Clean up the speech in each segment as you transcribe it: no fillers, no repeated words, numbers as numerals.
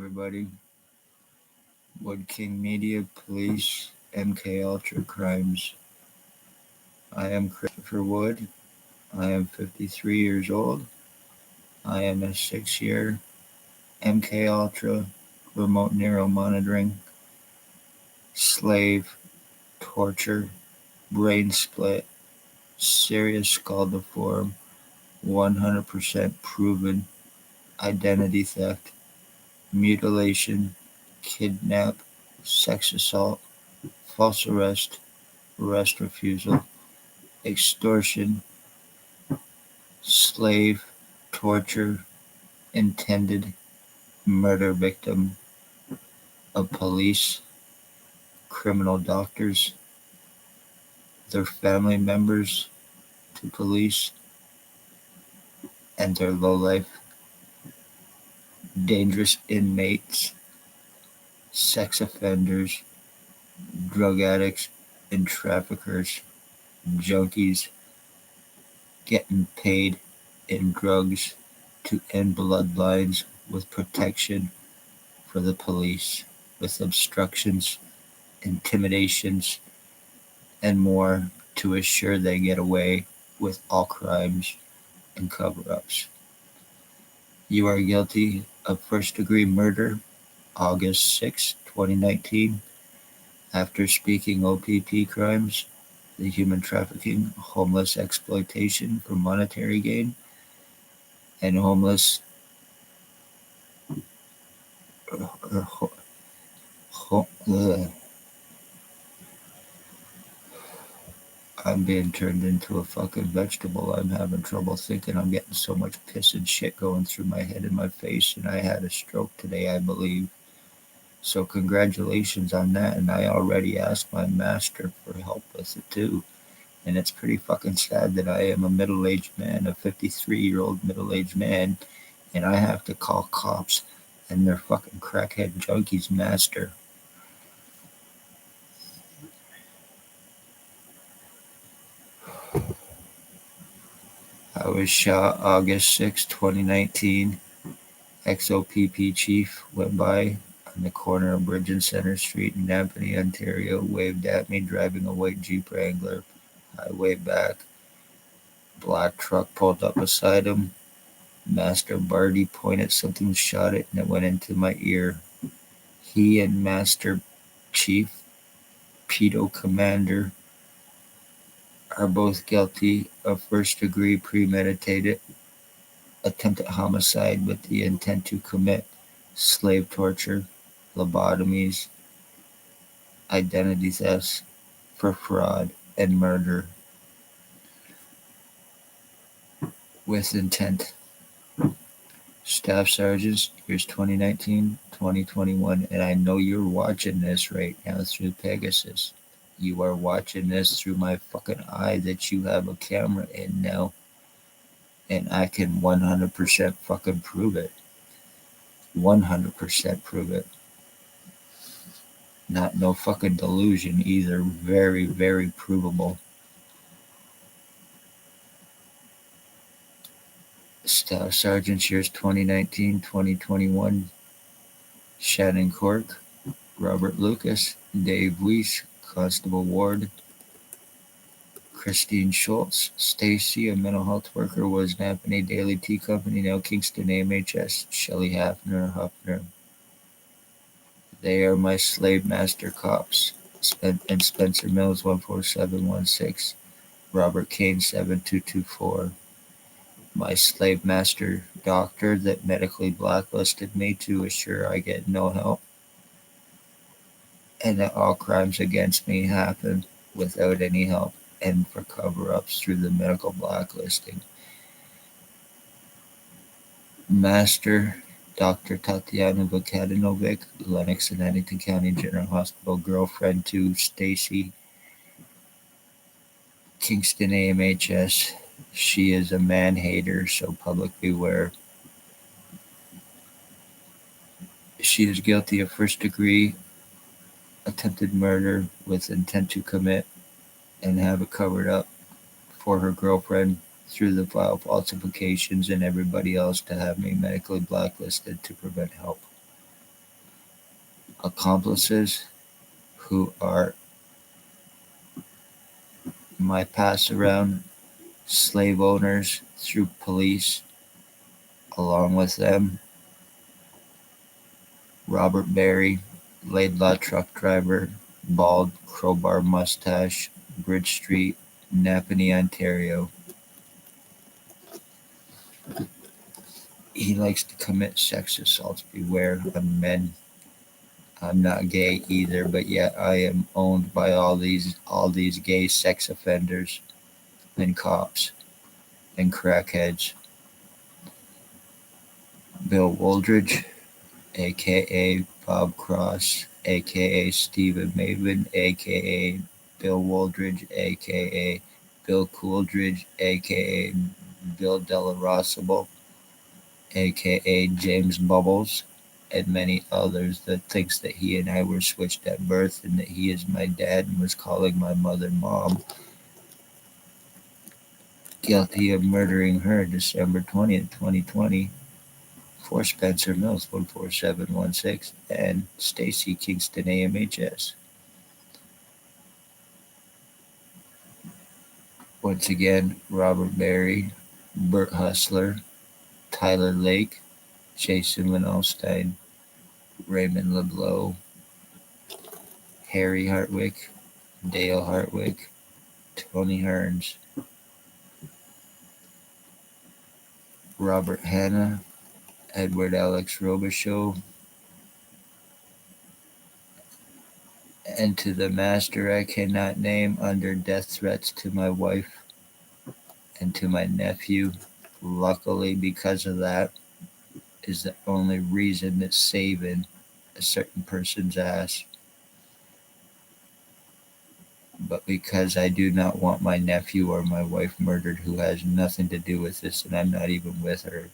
everybody. Wood King Media, Police, MK Ultra Crimes. I am Christopher Wood. I am 53 years old. I am a 6-year MK Ultra remote neural monitoring, slave, torture, brain split, serious skull deform, 100% proven identity theft, mutilation, kidnap, sex assault, false arrest refusal, extortion, slave, torture, intended murder victim of police, criminal doctors, their family members to police, and their lowlife, dangerous inmates, sex offenders, drug addicts, and traffickers, junkies, getting paid in drugs to end bloodlines with protection for the police, with obstructions, intimidations, and more to assure they get away with all crimes and cover-ups. You are guilty of first-degree murder, August 6, 2019, after speaking OPP crimes, the human trafficking, homeless exploitation for monetary gain, and homeless I'm being turned into a fucking vegetable. I'm having trouble thinking. I'm getting so much piss and shit going through my head and my face, and I had a stroke today, I believe. So congratulations on that, and I already asked my master for help with it too. And it's pretty fucking sad that I am a middle-aged man, a 53-year-old middle-aged man, and I have to call cops and their fucking crackhead junkies master. I was shot August 6, 2019. XOPP chief went by on the corner of Bridge and Center Street in Napanee, Ontario, waved at me driving a white Jeep Wrangler. I waved back. Black truck pulled up beside him. Master Barty pointed something, shot it, and it went into my ear. He and Master Chief Pedo Commander are both guilty of first-degree premeditated attempted homicide with the intent to commit slave torture, lobotomies, identity thefts for fraud, and murder with intent. Staff Sergeants, years 2019, 2021, and I know you're watching this right now through Pegasus. You are watching this through my fucking eye that you have a camera in now, and I can 100% fucking prove it. 100% prove it. Not no fucking delusion either. Very, very provable. Staff Sergeants, years 2019, 2021. Shannon Cork, Robert Lucas, Dave Weiss, Constable Ward, Christine Schultz, Stacy, a mental health worker, was Napanee Daily Tea Company, now Kingston AMHS, Shelley Huffner. They are my slave master cops. And Spencer Mills, 14716, Robert Kane, 7224. My slave master doctor that medically blacklisted me to assure I get no help, and that all crimes against me happen without any help and for cover-ups through the medical blacklisting. Master Dr. Tatiana Vukadinovic, Lennox and Huntington County General Hospital, girlfriend to Stacy, Kingston AMHS. She is a man-hater, so public beware. She is guilty of first-degree attempted murder with intent to commit and have it covered up for her girlfriend through the file falsifications and everybody else to have me medically blacklisted to prevent help. accomplices who are my pass around slave owners through police. Along with them, Robert Berry, Laidlaw truck driver, bald, crowbar mustache, Bridge Street, Napanee, Ontario. He likes to commit sex assaults. Beware of men. I'm not gay either, but yet I am owned by all these gay sex offenders and cops and crackheads. Bill Woldridge, aka Bob Cross, aka Stephen Maven, aka Bill Woldridge, aka Bill Cooldridge, aka Bill Delarosable, aka James Bubbles, and many others that thinks that he and I were switched at birth and that he is my dad and was calling my mother mom. Guilty of murdering her December 20th, 2020 for Spencer Mills 14716 and Stacy Kingston AMHS. Once again, Robert Berry, Bert Hustler, Tyler Lake, Jason Van Alstyne, Raymond LeBlanc, Harry Hartwick, Dale Hartwick, Tony Hearns, Robert Hanna, Edward Alex Robichaux, and to the master I cannot name under death threats to my wife and to my nephew. Luckily, because of that, is the only reason that's saving a certain person's ass. But because I do not want my nephew or my wife murdered, who has nothing to do with this, and I'm not even with her.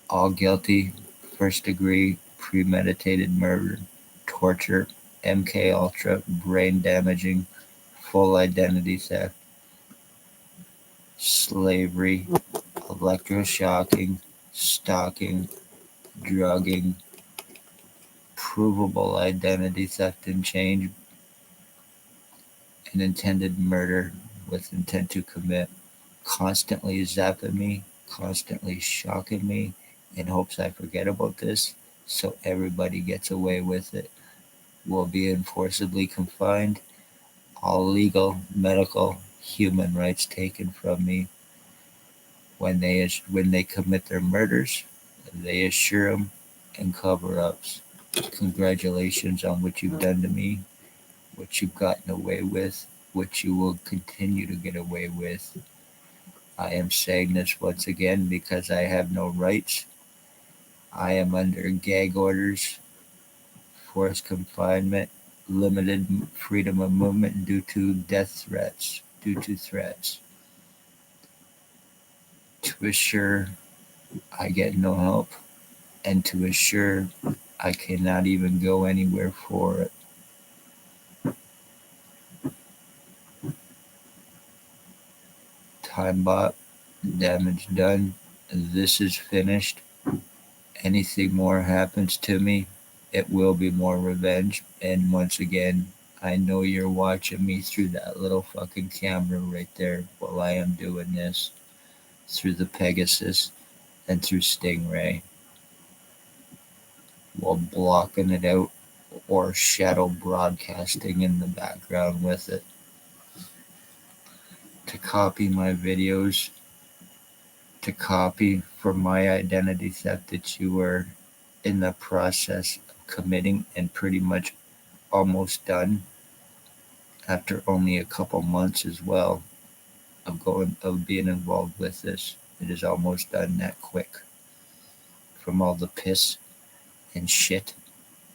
All guilty, first degree, premeditated murder, torture, MK Ultra, brain damaging, full identity theft, slavery, electroshocking, stalking, drugging, provable identity theft and change, and intended murder with intent to commit, constantly zapping me, constantly shocking me in hopes I forget about this so everybody gets away with it, will be enforcibly confined, all legal, medical, human rights taken from me. When they commit their murders, they assure them and cover-ups. Congratulations on what you've done to me, what you've gotten away with, what you will continue to get away with. I am saying this once again because I have no rights. I am under gag orders, forced confinement, limited freedom of movement due to threats. To assure I get no help, and to assure I cannot even go anywhere for it. Time bot, damage done. This is finished. Anything more happens to me, it will be more revenge. And once again, I know you're watching me through that little fucking camera right there while I am doing this, through the Pegasus and through Stingray, while blocking it out or shadow broadcasting in the background with it. To copy my videos, to copy for my identity theft that you were in the process of committing and pretty much almost done after only a couple months as well of being involved with this. It is almost done that quick. From all the piss and shit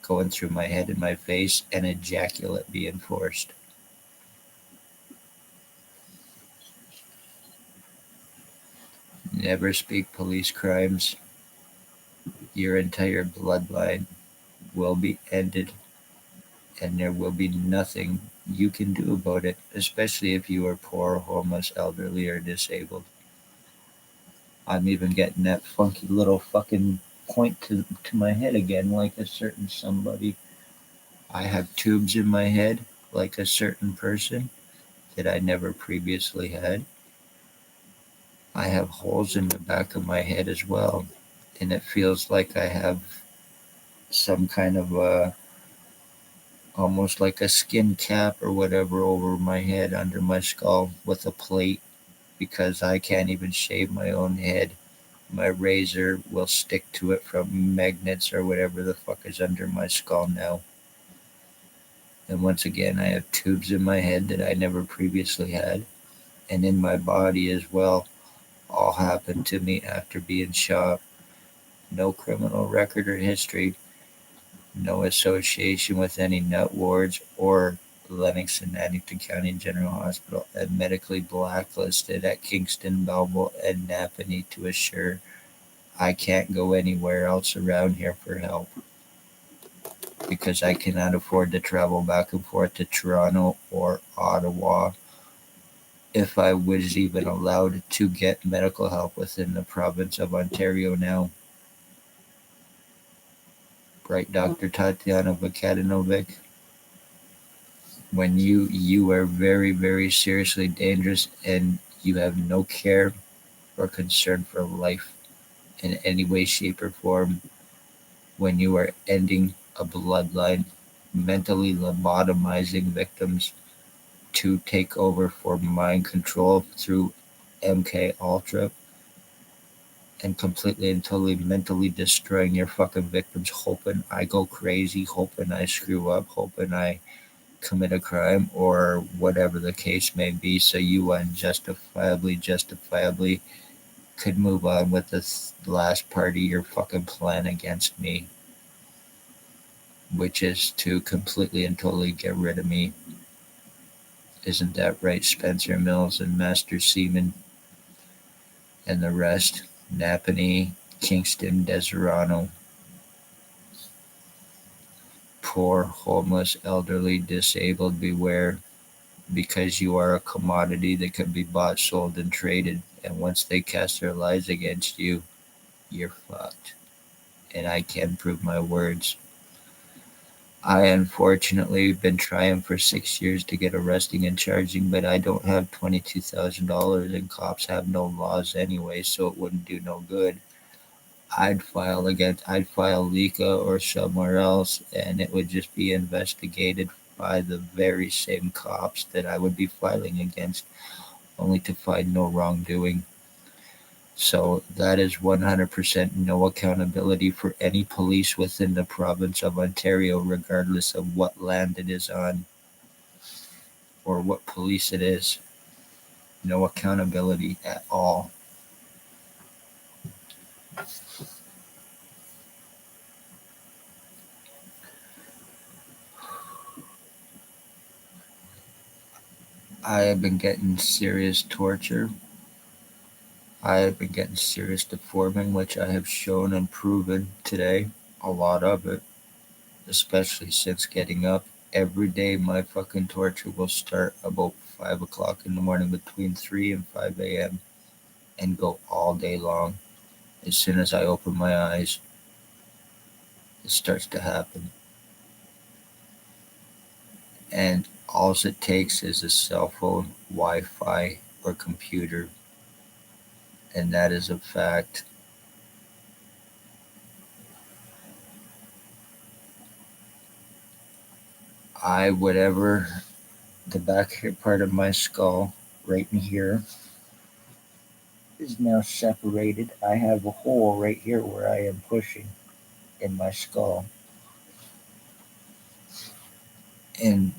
going through my head and my face and ejaculate being forced. Never speak police crimes. Your entire bloodline will be ended, and there will be nothing you can do about it, especially if you are poor, homeless, elderly, or disabled. I'm even getting that funky little fucking point to my head again like a certain somebody. I have tubes in my head like a certain person that I never previously had. I have holes in the back of my head as well, and it feels like I have some kind of a almost like a skin cap or whatever over my head under my skull with a plate because I can't even shave my own head. My razor will stick to it from magnets or whatever the fuck is under my skull now. And once again, I have tubes in my head that I never previously had, and in my body as well. All happened to me after being shot. No criminal record or history, no association with any nut wards or Lennox and Addington County General Hospital, and medically blacklisted at Kingston, Belleville, and Napanee to assure I can't go anywhere else around here for help because I cannot afford to travel back and forth to Toronto or Ottawa if I was even allowed to get medical help within the province of Ontario now. Right, Dr. Tatiana Vukadinovic? When you are very, very seriously dangerous and you have no care or concern for life in any way, shape, or form, when you are ending a bloodline, mentally lobotomizing victims to take over for mind control through MK Ultra, and completely and totally mentally destroying your fucking victims, hoping I go crazy, hoping I screw up, hoping I commit a crime or whatever the case may be, so you justifiably could move on with this last part of your fucking plan against me, which is to completely and totally get rid of me. Isn't that right, Spencer Mills and Master Seaman and the rest? Napanee, Kingston, Deseronto. Poor, homeless, elderly, disabled, beware, because you are a commodity that can be bought, sold, and traded. And once they cast their lies against you, you're fucked. And I can prove my words. I unfortunately been trying for 6 years to get arresting and charging, but I don't have $22,000 and cops have no laws anyway, so it wouldn't do no good. I'd file Lika or somewhere else, and it would just be investigated by the very same cops that I would be filing against, only to find no wrongdoing. So that is 100% no accountability for any police within the province of Ontario, regardless of what land it is on or what police it is. No accountability at all. I have been getting serious torture. I have been getting serious deforming, which I have shown and proven today. A lot of it, especially since getting up. Every day my fucking torture will start about 5 o'clock in the morning, between 3 and 5 a.m., and go all day long. As soon as I open my eyes, it starts to happen. And all it takes is a cell phone, Wi-Fi, or computer. And that is a fact. Whatever the back here part of my skull, right in here, is now separated. I have a hole right here where I am pushing in my skull. And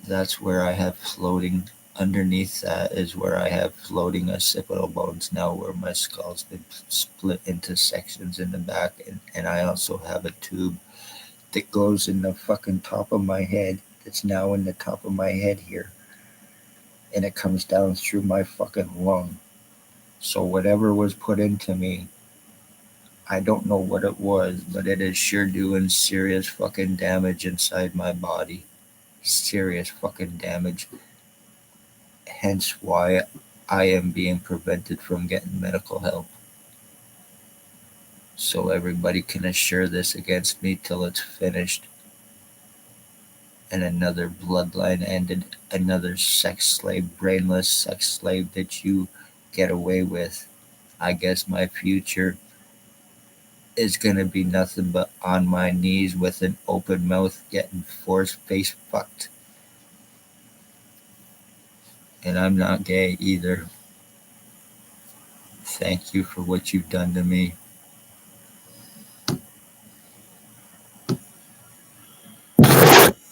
that's where I have floating. Underneath that is where I have floating occipital bones now, where my skull's been split into sections in the back. And I also have a tube that goes in the fucking top of my head, that's now in the top of my head here. And it comes down through my fucking lung. So whatever was put into me, I don't know what it was, but it is sure doing serious fucking damage inside my body. Serious fucking damage. Hence why I am being prevented from getting medical help. so everybody can assure this against me till it's finished. And another bloodline ended, another sex slave, brainless sex slave that you get away with. I guess my future is gonna be nothing but on my knees with an open mouth getting force face fucked. And I'm not gay either. Thank you for what you've done to me.